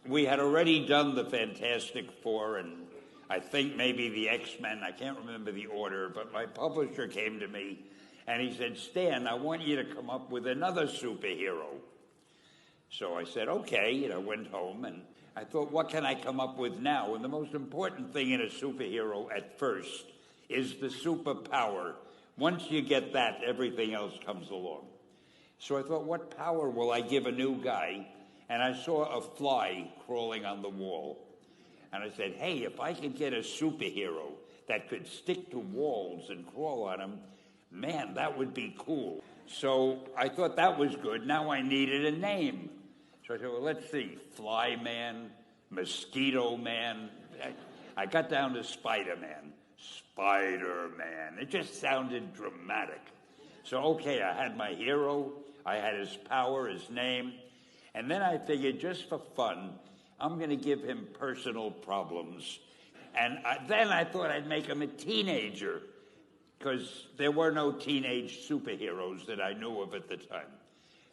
We had already done the Fantastic Four and I think maybe the X-Men. I can't remember the order, but my publisher came to me and he said, Stan, I want you to come up with another superhero. So I said, okay, and I went home and I thought, what can I come up with now? And the most important thing in a superhero at first is the superpower. Once you get that, everything else comes along. So I thought, what power will I give a new guy? And I saw a fly crawling on the wall. And I said, hey, if I could get a superhero that could stick to walls and crawl on them, man, that would be cool. So I thought that was good. Now I needed a name. So I said, well, let's see, Fly Man, Mosquito Man. I got down to Spider-Man. Spider-Man. It just sounded dramatic. So, okay, I had my hero. I had his power, his name. And then I figured, just for fun, I'm going to give him personal problems. And then I thought I'd make him a teenager, because there were no teenage superheroes that I knew of at the time.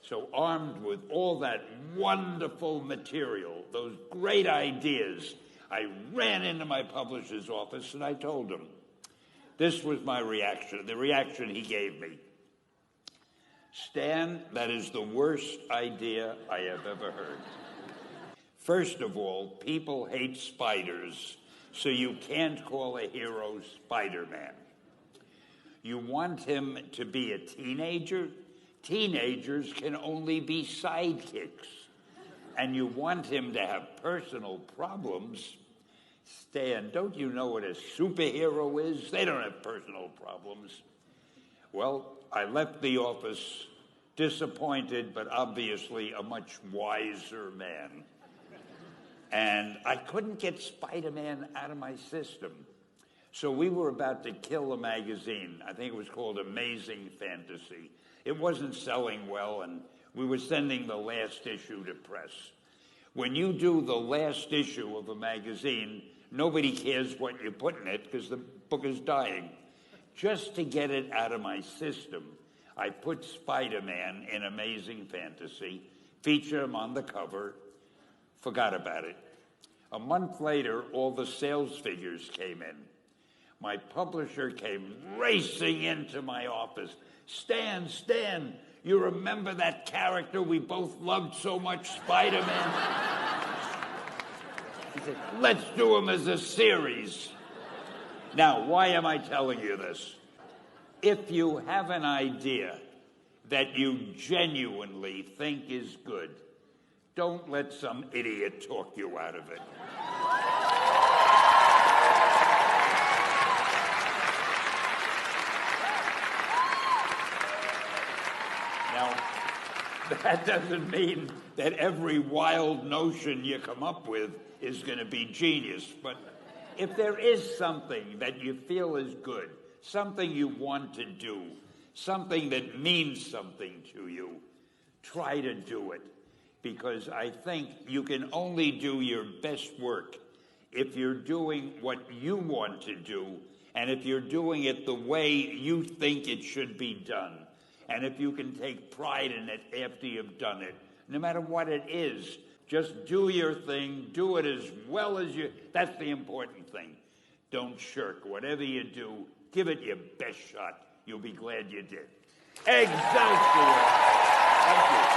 So armed with all that wonderful material, those great ideas, I ran into my publisher's office and I told him. This was my reaction, the reaction he gave me. Stan, that is the worst idea I have ever heard. First of all, people hate spiders, so you can't call a hero Spider-Man. You want him to be a teenager? Teenagers can only be sidekicks. And you want him to have personal problems? Stan, don't you know what a superhero is? They don't have personal problems. Well, I left the office disappointed, but obviously a much wiser man. And I couldn't get Spider-Man out of my system. So we were about to kill a magazine. I think it was called Amazing Fantasy. It wasn't selling well, and we were sending the last issue to press. When you do the last issue of a magazine, nobody cares what you put in it because the book is dying. Just to get it out of my system, I put Spider-Man in Amazing Fantasy, featured him on the cover, forgot about it. A month later, all the sales figures came in. My publisher came racing into my office. Stan, you remember that character we both loved so much, Spider-Man? He said, let's do him as a series. Now, why am I telling you this? If you have an idea that you genuinely think is good, don't let some idiot talk you out of it. Now, that doesn't mean that every wild notion you come up with is going to be genius. But if there is something that you feel is good, something you want to do, something that means something to you, try to do it. Because I think you can only do your best work if you're doing what you want to do, and if you're doing it the way you think it should be done, and if you can take pride in it after you've done it. No matter what it is, just do your thing, do it as well as you... That's the important thing. Don't shirk. Whatever you do, give it your best shot. You'll be glad you did. Excelsior! Thank you.